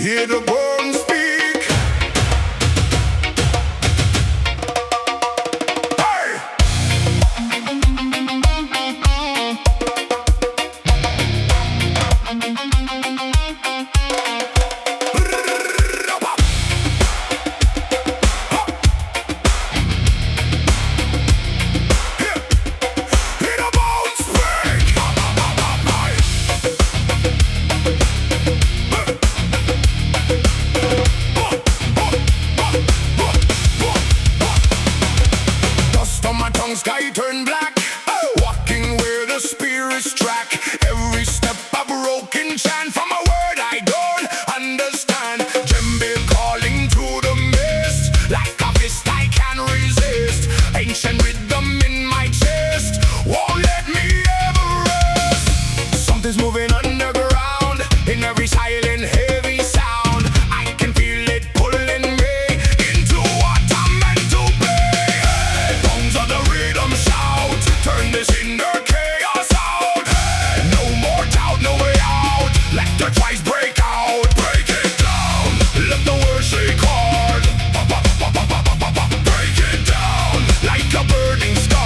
Hear the bones speak. Hey! Hear the bones speak. Dust on my tongue, sky turn black. Walking where the spirits track. Every step a broken chant from a word I don't understand. Djembe calling through the mist. Like a fist I can't resist. Ancient rhythm in my chest won't let me ever rest. Something's moving underground in every silent heavy sound. I can feel it pulling me into what I'm meant to be. Tongues of the rhythm shout, turn this inner chaos out. No more doubt, no way out. Let the twice break out, break it down. Let the words shake hard. Break it down like a burning star.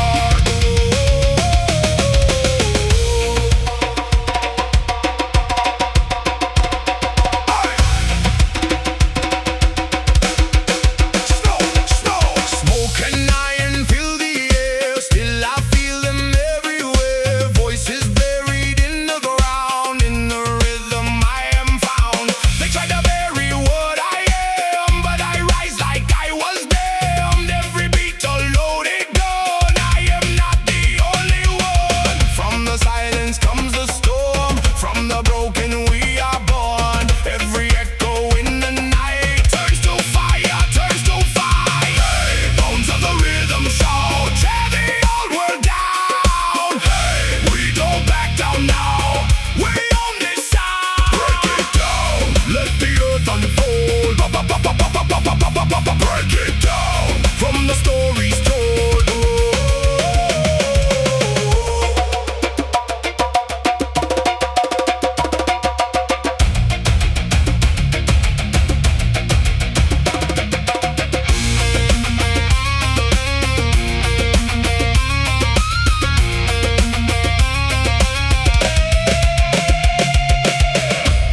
Smoke and iron fill the air. Still I feel them everywhere. Voices buried in the ground. In the rhythm I am found. They try to bury what I am, but I rise like I was damned. Every beat a loaded gun. I am not the only one. From the silence comes the storm. From the broken we are born. Every echo in the night turns to fire, turns to fire. Bones of the rhythm shout, tear the old world down. We don't back down now. We own this sound. Break it down, let the earth unfold. Break it down from the stories told.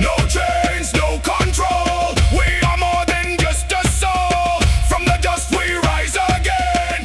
No chains, no control. We are more than just a soul. From the dust we rise again.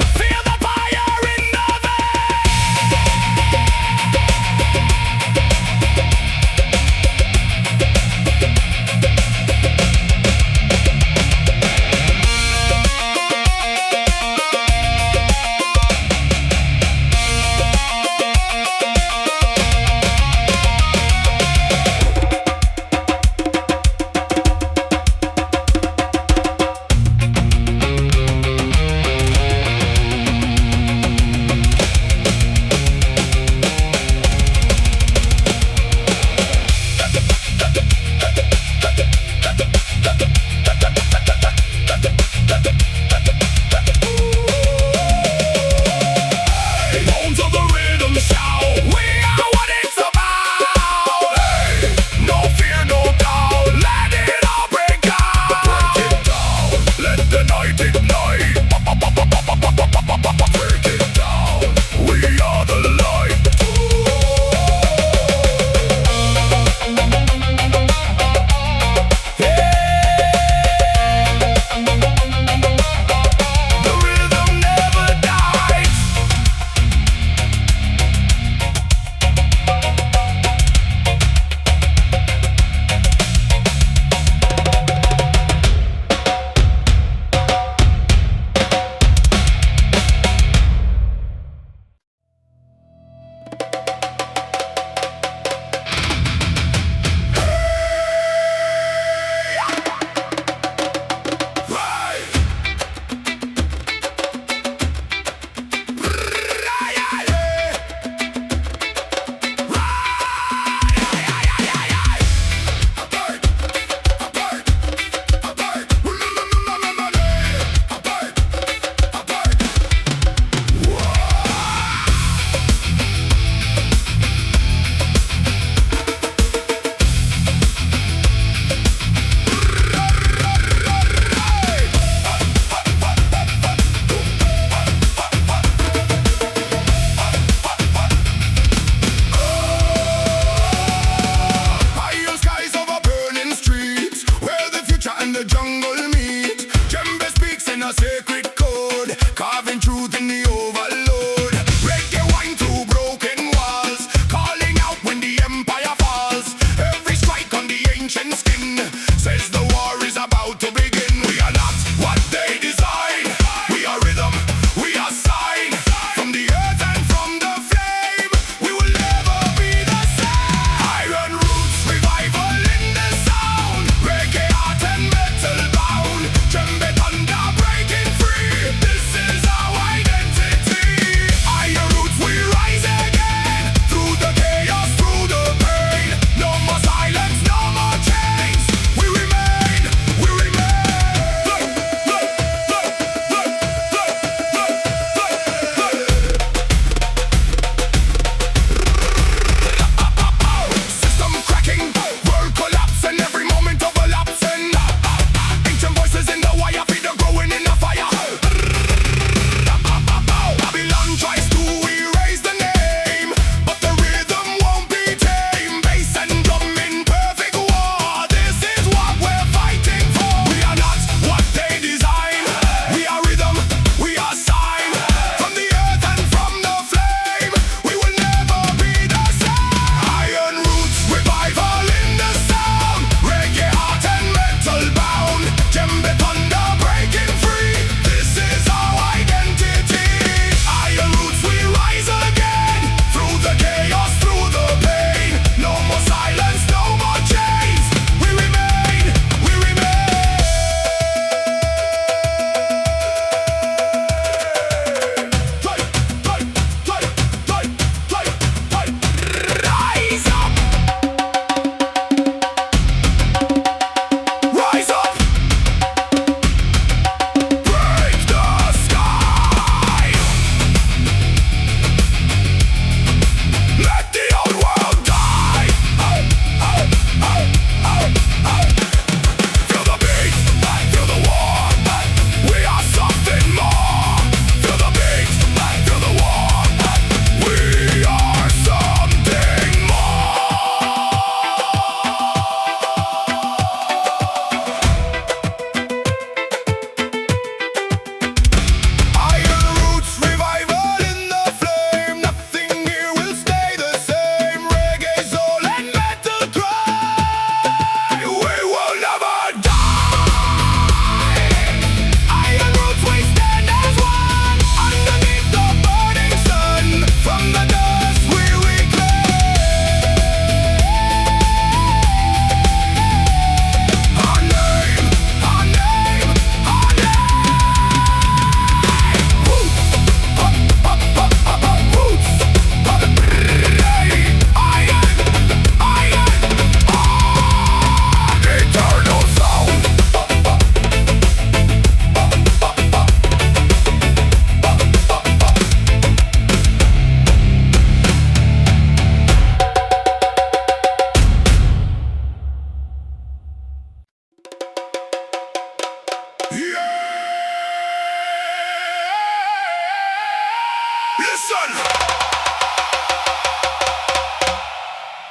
Listen!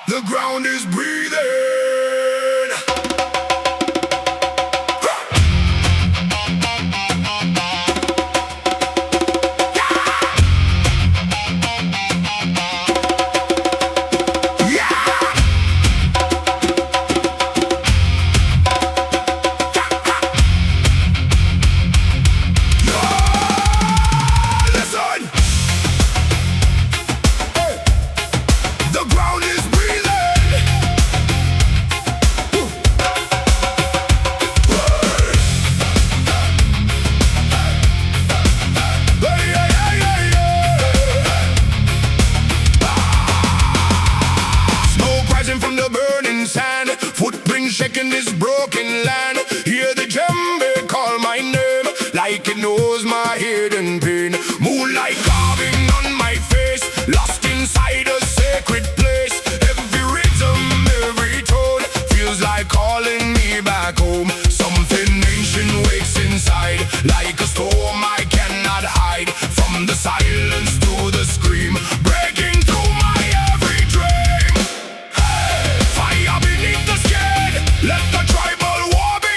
The ground is breathing. From the burning sand, footprints shaking this broken land. Hear the djembe call my name, like it knows my hidden pain. Moonlight carving on my face, lost inside a sacred place. Every rhythm, every tone feels like calling me back home. Something ancient wakes inside, like a storm I cannot hide. From the silence to the scream, breaking through my every dream. Fire beneath the skin, let the tribal war begin.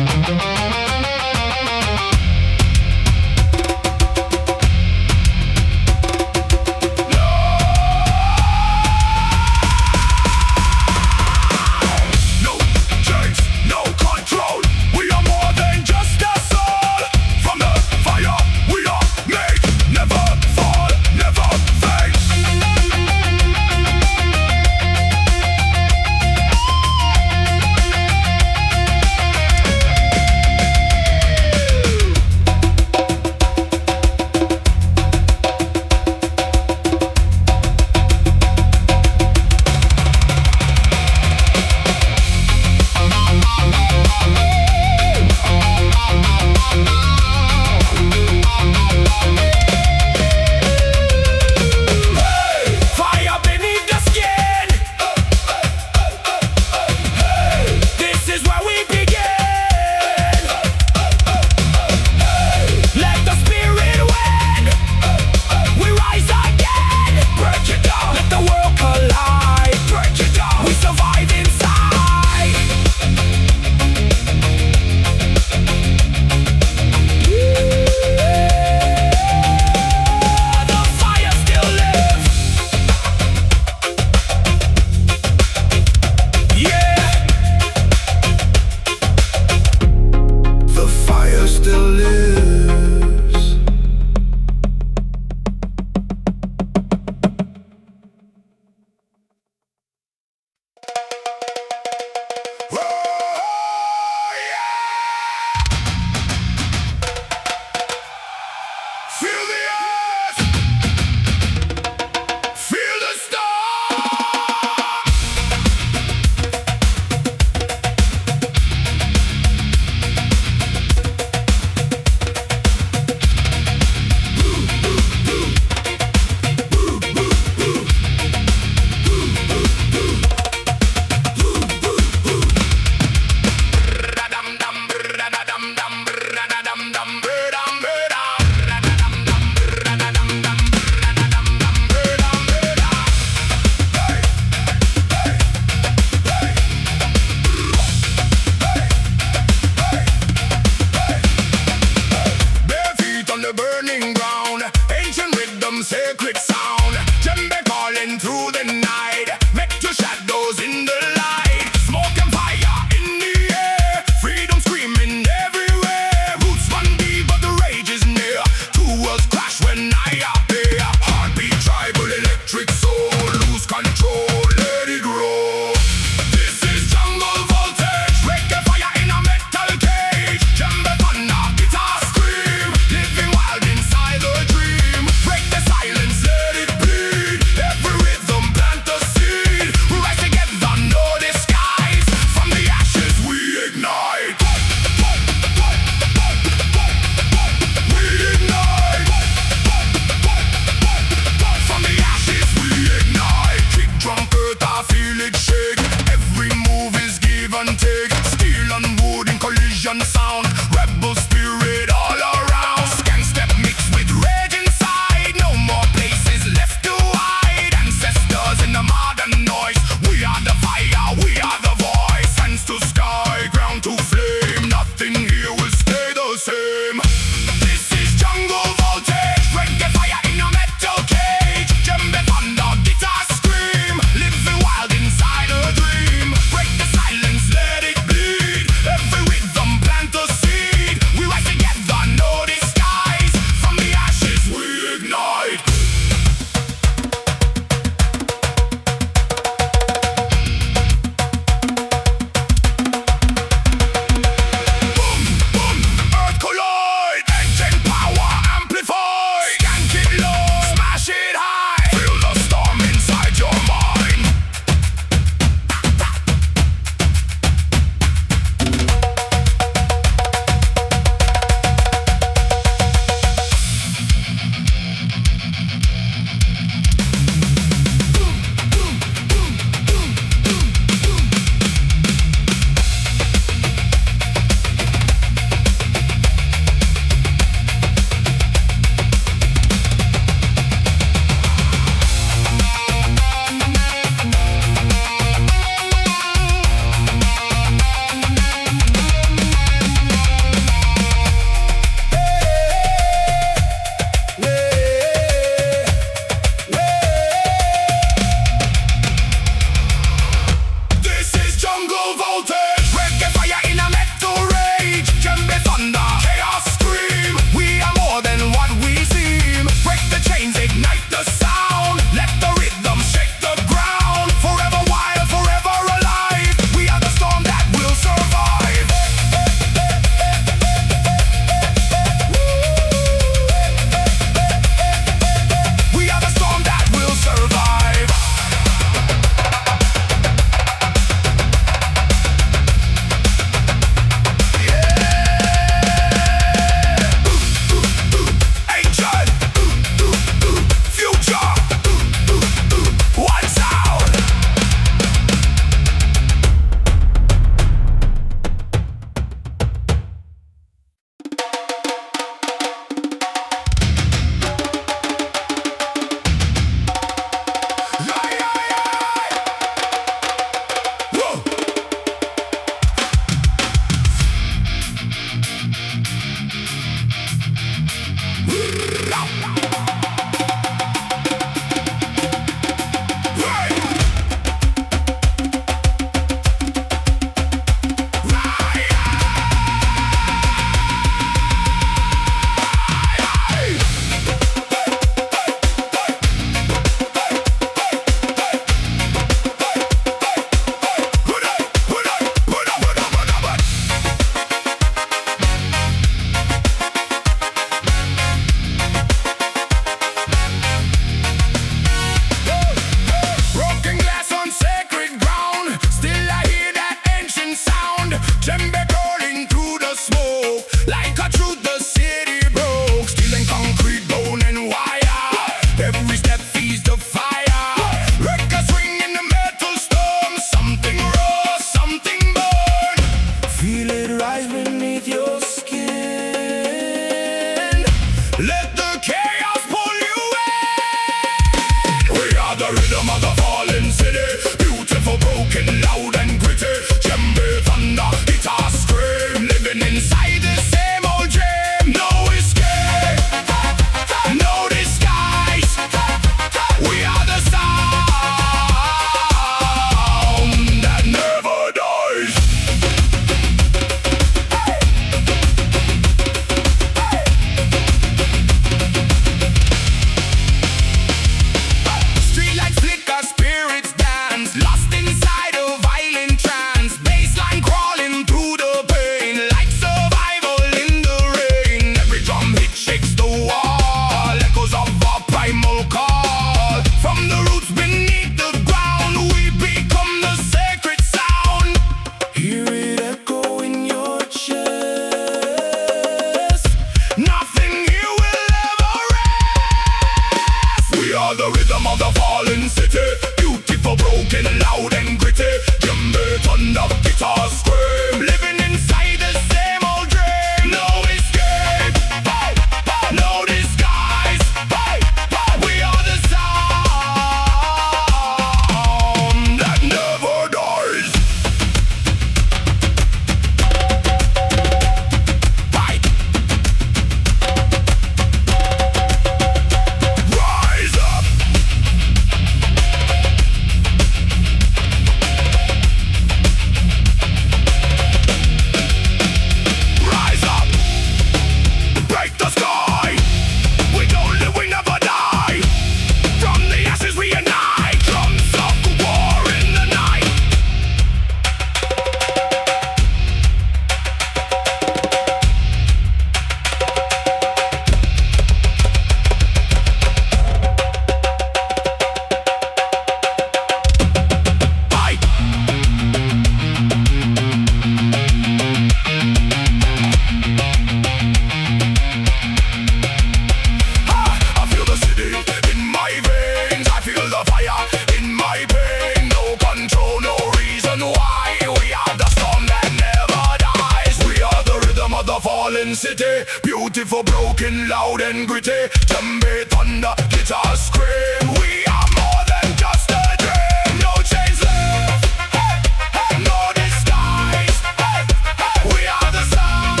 and city. Beautiful, broken, loud and gritty. Djembe, thunder, guitar, scream. We are more than just a dream. No chains left, hey, hey, no disguise, hey, hey. We are the sound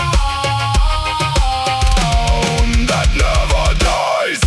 that never dies.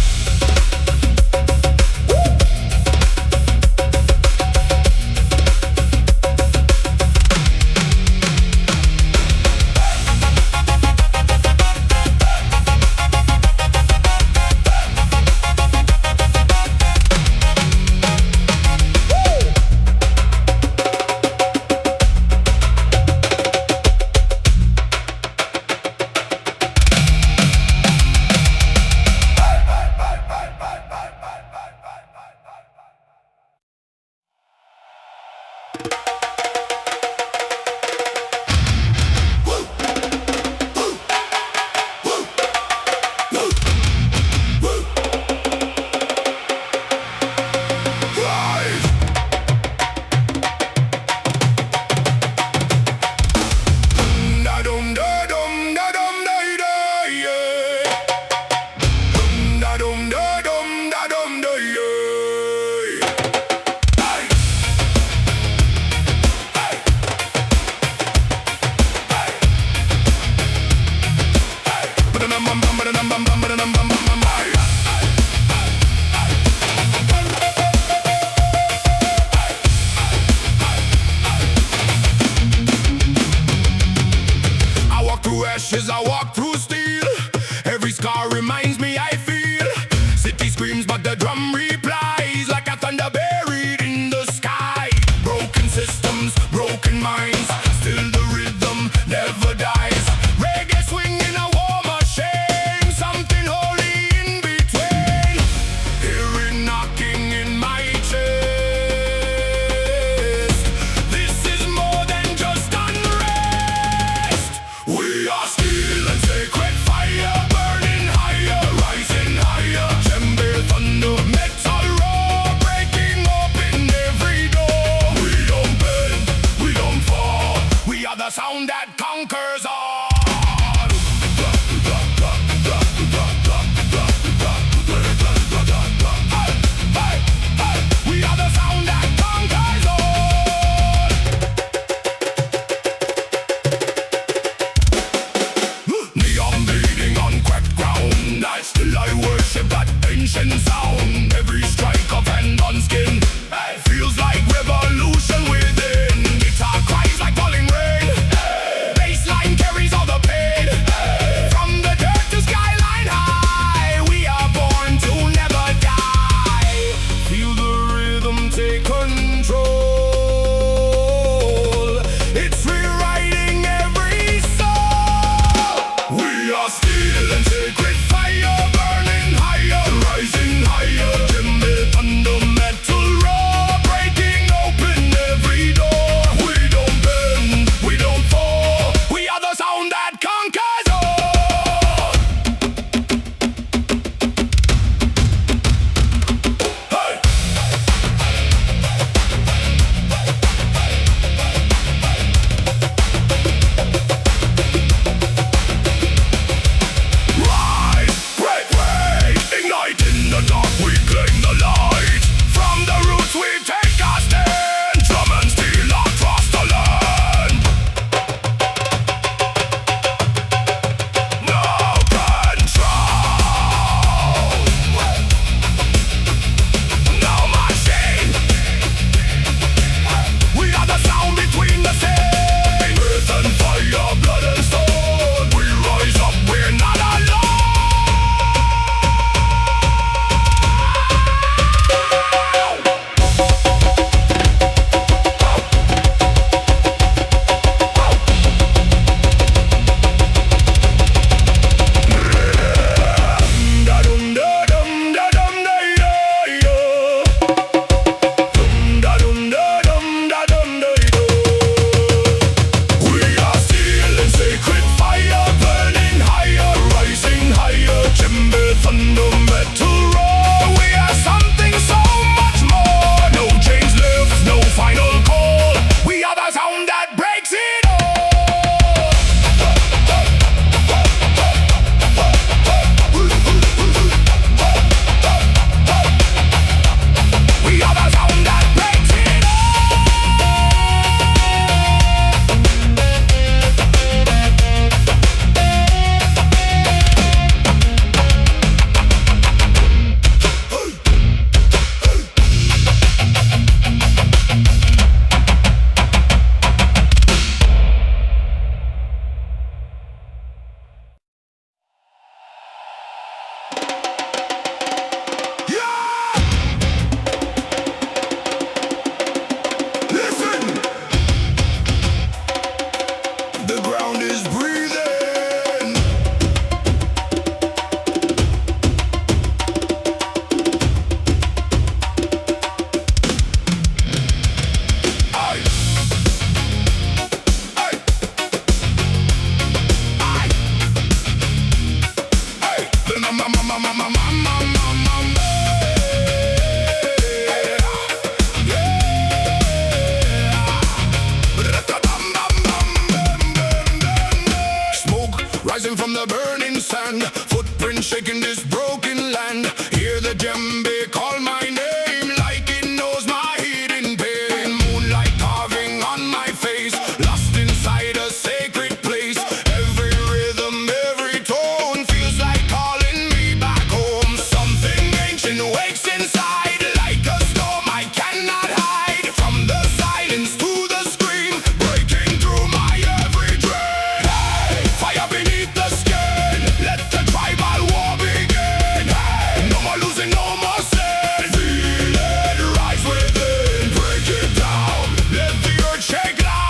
shaking this broken land. Hear the djembe call my name like it knows my hidden pain. Moonlight carving on my face, lost inside a sacred place. Every rhythm, every tone feels like calling me back home. Something ancient wakes inside like a storm I cannot hide. From the silence to the scream, breaking through my every dream. Hey, fire beneath the skin, let the tribal war begin. Hey, no more losing, no more sin. Feel it rise within, break it down, let the earth shake loud.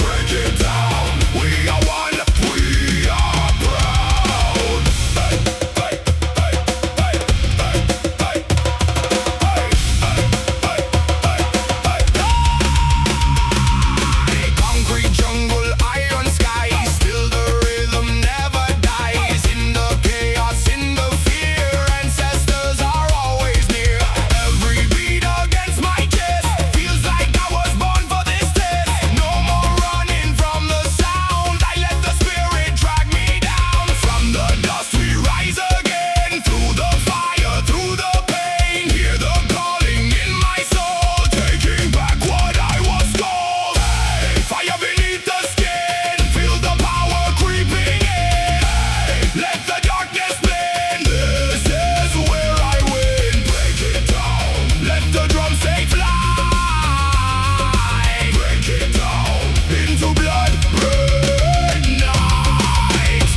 Break it down, we are one, we are proud. Hey, hey, hey, hey, hey, hey, hey, concrete jungle, iron sky, still the rhythm never dies. In the chaos, in the fear, ancestors are always near. Every beat against my chest feels like I was born for this test. No more running from the sound, I let the spirit drag me down. From the dust we rise again, through the fire, through the pain. Hear the calling in my soul, taking back what I was told. Hey, fire beneath the skin, feel the power creeping in. Hey, let the darkness blend, this is where I win. Break it down, let the drums take flight. Break it down, into blood red night.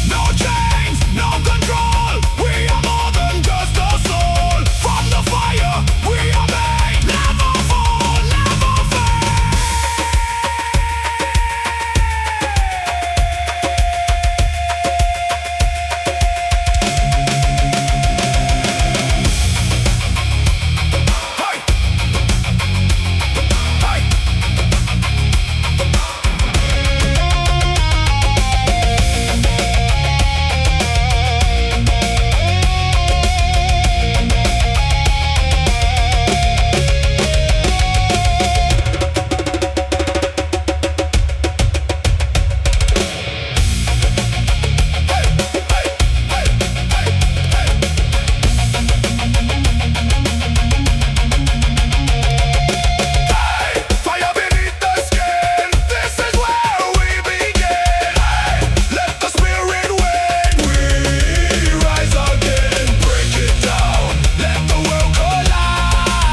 No chains, no control. We are more than just a soul. From the fire, we are made. Never fall, never fade. Hey, hey. Fire beneath the skin, this is where we begin. Hey, let the spirit win, we rise again. Break it down, let the world collide.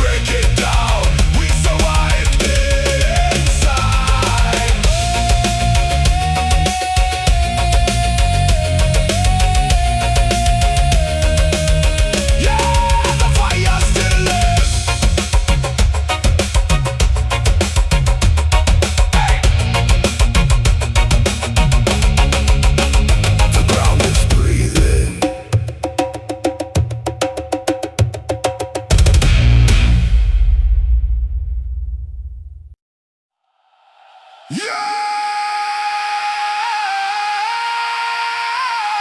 Break it down, we survive inside. Yeah, the fire still lives. The ground is breathing. Yeah!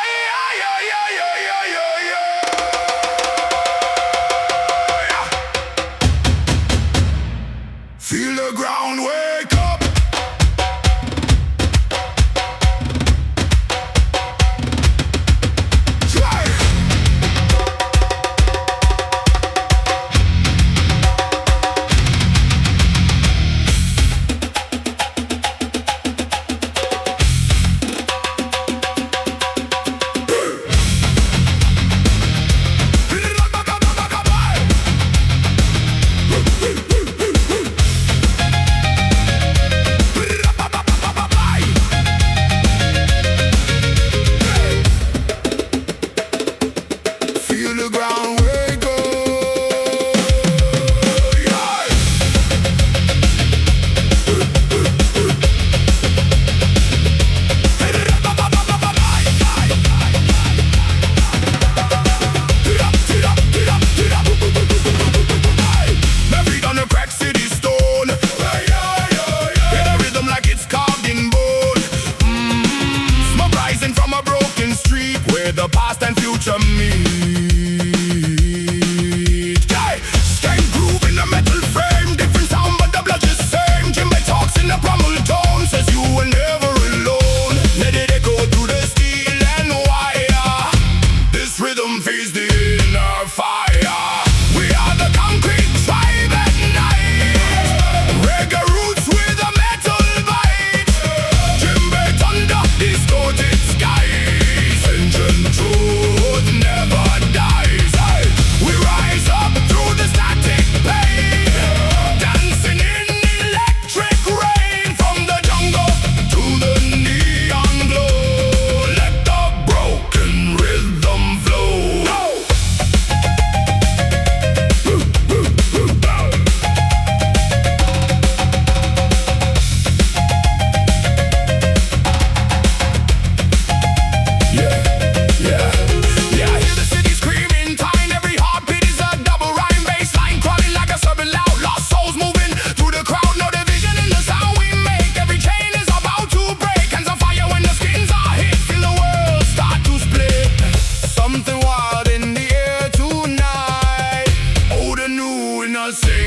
Yeah, yeah, yeah, yeah, yeah, yeah, yeah. Feel the ground wake up. Try.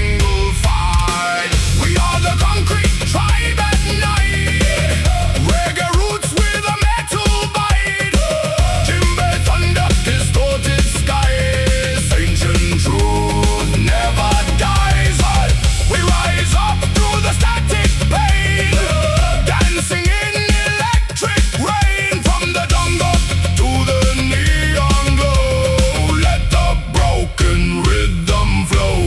single fight. We are the concrete tribe at night. Reggae roots with a metal bite. Djembe thunder, distorted skies. Ancient truth never dies. We rise up through the static pain, dancing in electric rain. From the jungle to the neon glow, let the broken rhythm flow.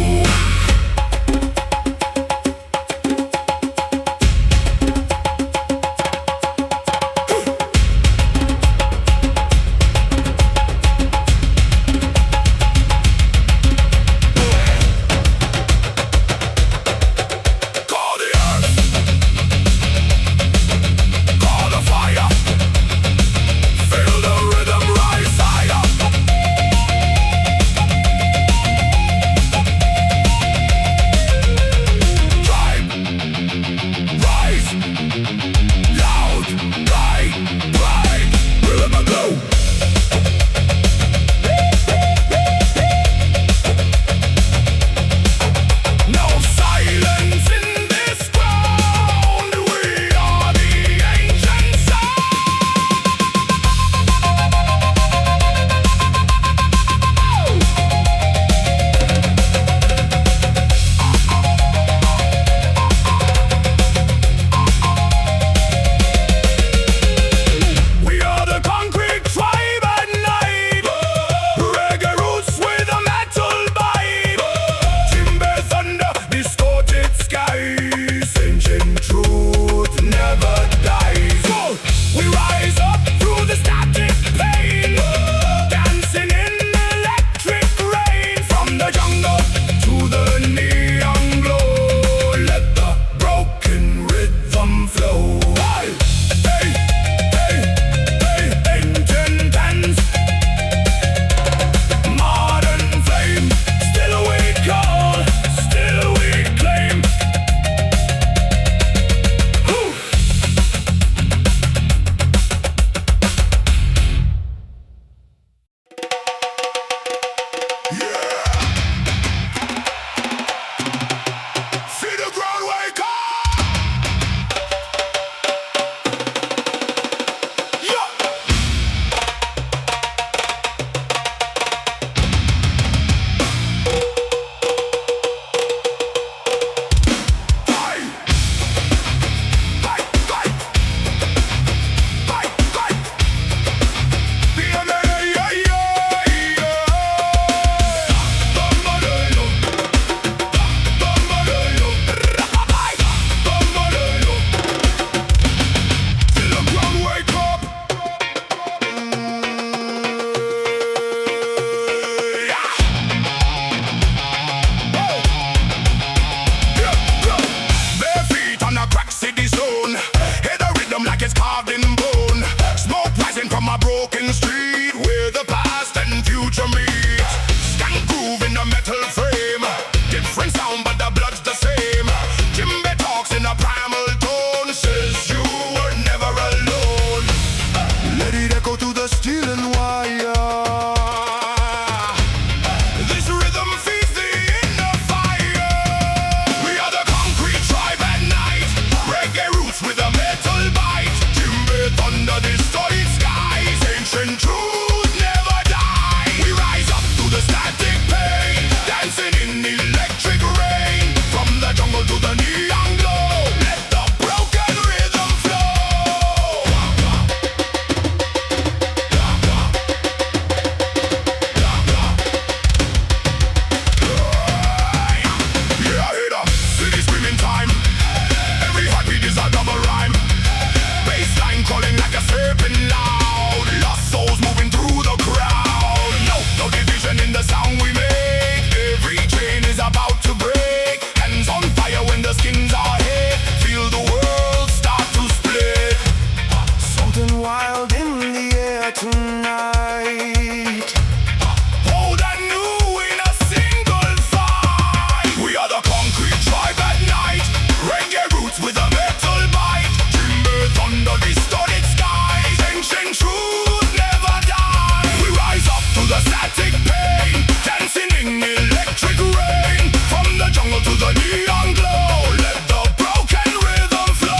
the neon glow. Let the broken rhythm flow.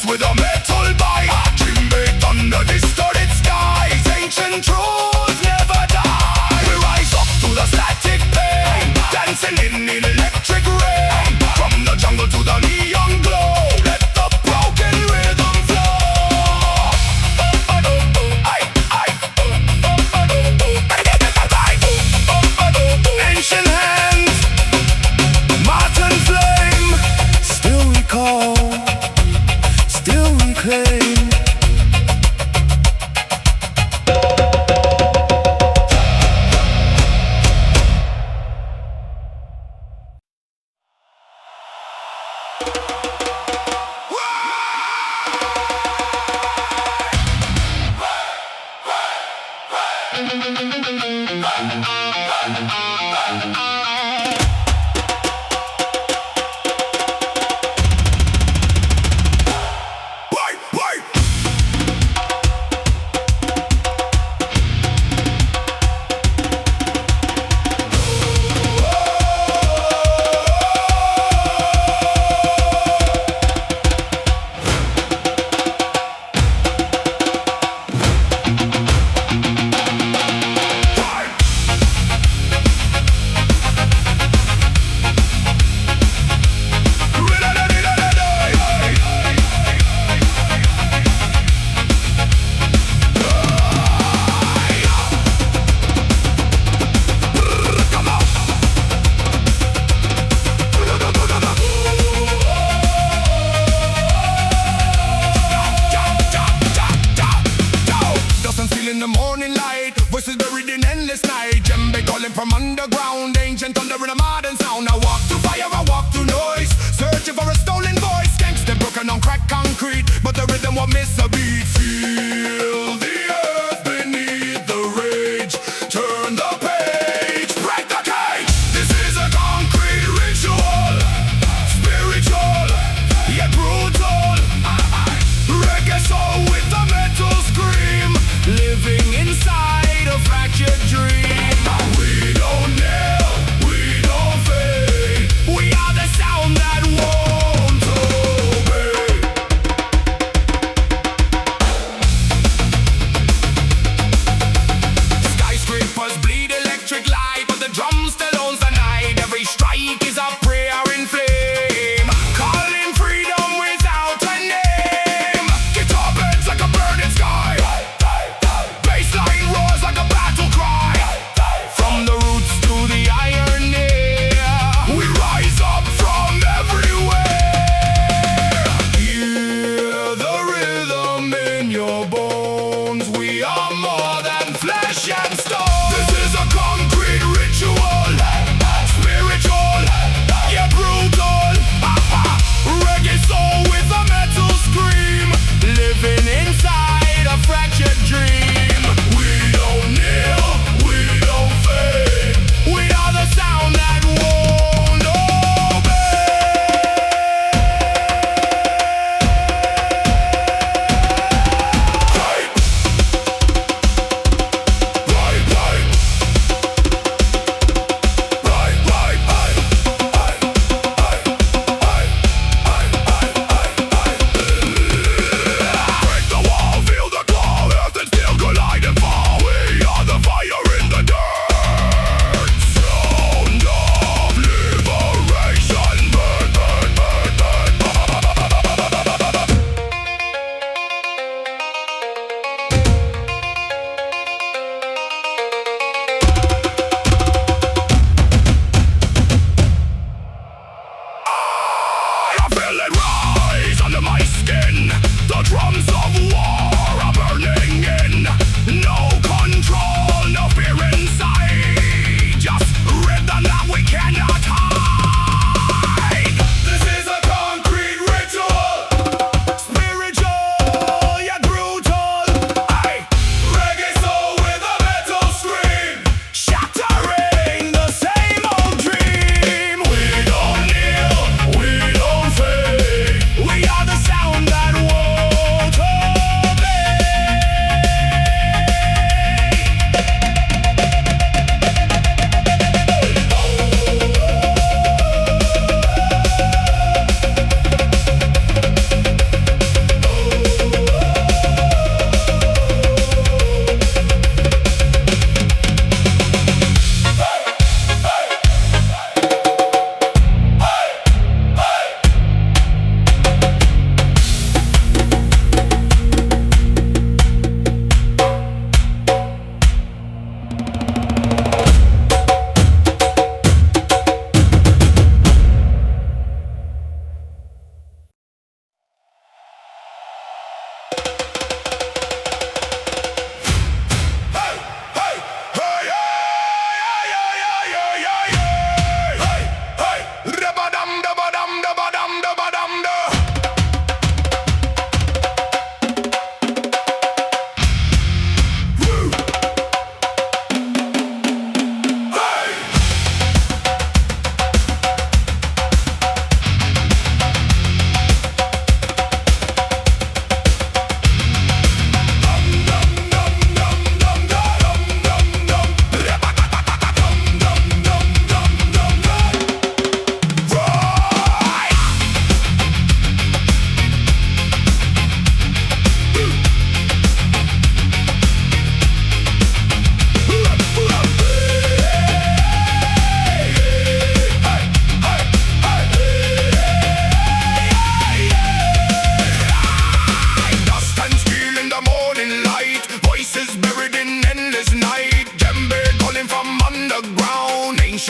With a metal bite, Djembe thunder, distorted skies. Ancient truths never die. We rise up to the static pain, dancing in electric rain. From the jungle to the neon glow, let the broken rhythm flow. Ancient hands, Martin flame, still recall, still reclaim. In the morning light, voices buried in endless night. Djembe calling from underground, ancient thunder in a modern sound. I walk through fire, I walk through noise, searching for a stolen voice. Gangsta broken on cracked concrete, but the rhythm won't miss a beat. Feel the earth beneath the rage. Turn the page, break the cage. This is a concrete ritual, spiritual yet brutal. Reggae soul with a metal scream, living inside a fractured dream. We don't kneel, we don't fade. We are the sound that won't obey.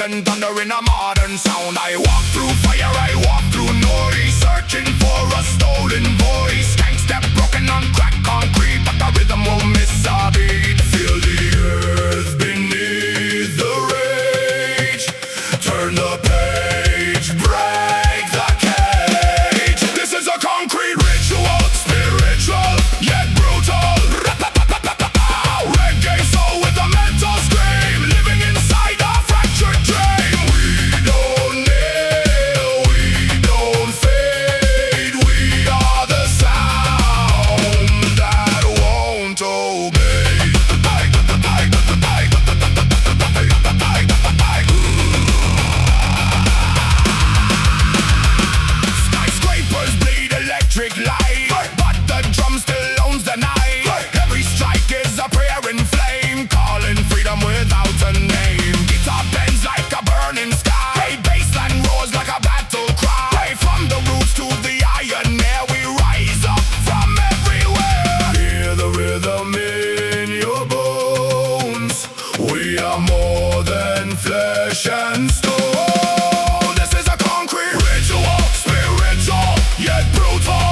and thunder in a modern sound. I walk through fire, I walk through noise, searching for a stolen voice. Skank step broken on cracked concrete, but the rhythm won't miss a beat. Feel the earth beneath the rage. Turn the page, break the cage. This is a concrete ritual, spiritual yet brutal. Reggae soul with a mental scream, living inside a fractured dream. We don't nail, we don't fade. We are the sound that won't obey. Skyscrapers bleed electric light, but the drum still owns the night. Every strike is a prayer in flame, calling freedom without a name. Guitar bends like a burning sky, bassline roars like a battle cry. From the roots to the iron air, we rise up from everywhere. Hear the rhythm in your bones. We are more than flesh and stone. This is a concrete ritual, spiritual yet brutal.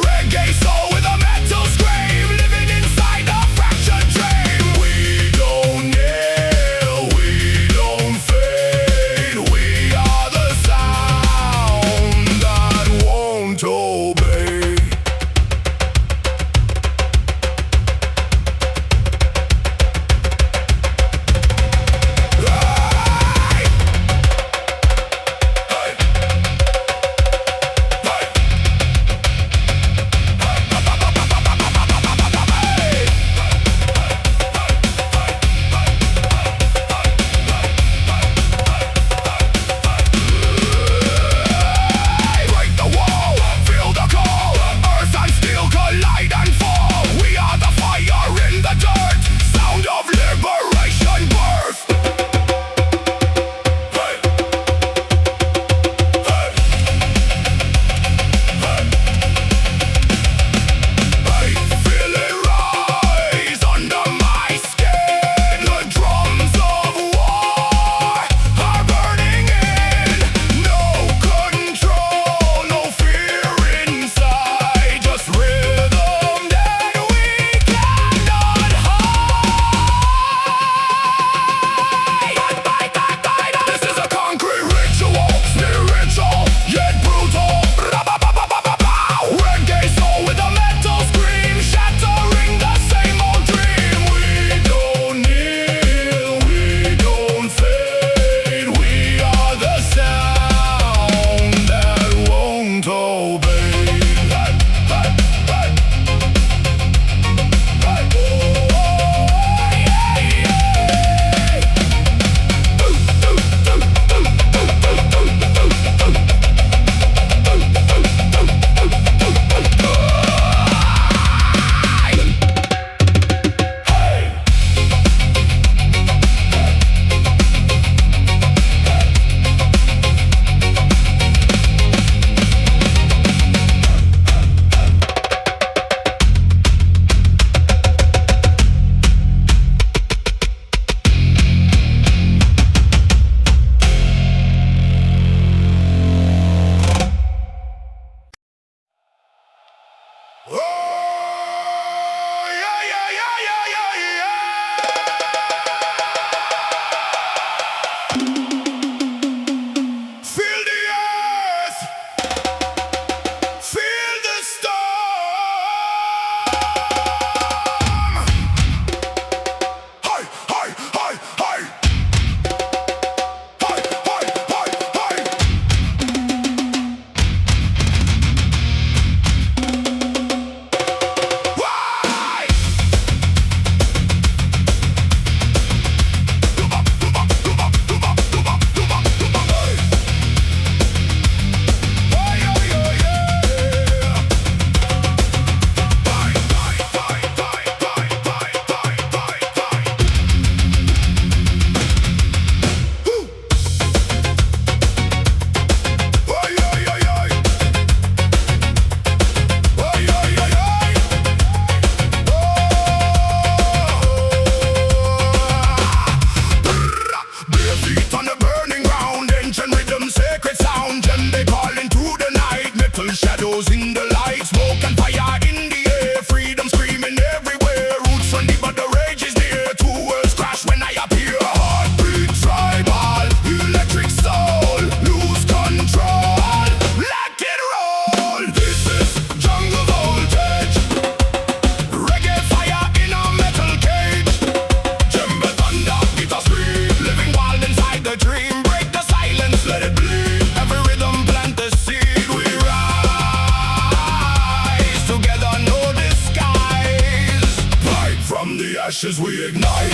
Reggae soul with a mental scream, living inside a fractured dream. We don't nail, we don't fade. We are the sound that won't obey. Break the wall, feel the call. Earth and steel collide and fall. We are the fire in the dirt, sound of liberation birth. Hey. Hey. Hey. Feel it rise under my skin. The drums of war are burning in. No control, no fear inside. Just rhythm that we cannot hide. This is a concrete ritual, spiritual yet brutal. Reggae soul with a mental scream, shattering the same old dream. We don't kneel, we don't fade. We are the sound that won't obey. Oh, yeah, yeah, yeah, yeah, yeah, yeah. Feel the earth, feel the storm. Hi, hi, hi, hi. Hi, hi, hi, hi. ashes we ignite.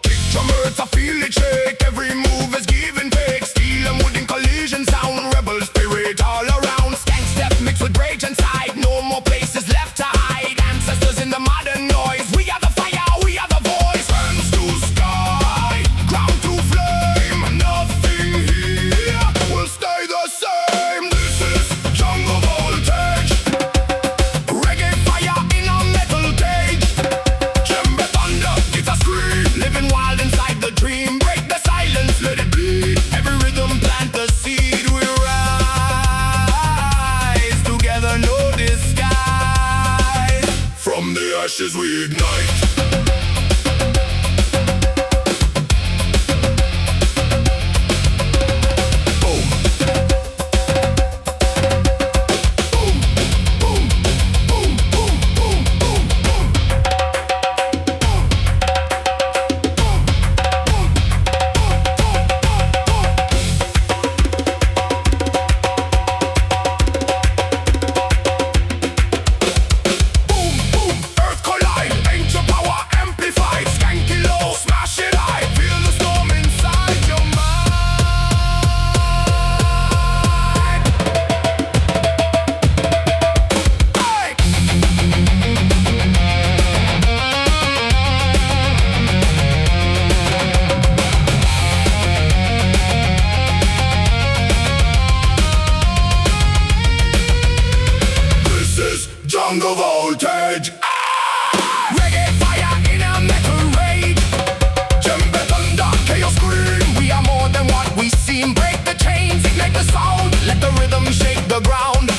Kick drum hurts, I feel it shake. Every move is give and take. Steel and wood in collision sound. Rebel spirit all around. Stank step mixed with rage inside. No more places left to hide. Ancestors in the modern noise. We are the fire, we are the voice. Hands to sky, ground to flame. Nothing here will stay the same. This is jungle voltage. Reggae fire in a metal cage. Djembe thunder, it's a scream. Living wild inside the dream. Break the silence, let it bleed. Every rhythm plant the seed. We rise together, no disguise. From the ashes we ignite. Boom. Boom, boom, boom, boom, boom, boom, boom. Boom, boom, earth collide, ancient power amplified. Skanky low, smash it high. Feel the storm inside your mind. Hey! This is jungle voltage. Reggae fire in a metal rage. Djembe thunder, chaos scream. We are more than what we seem. Break the chains, ignite the sound. Let the rhythm shake the ground.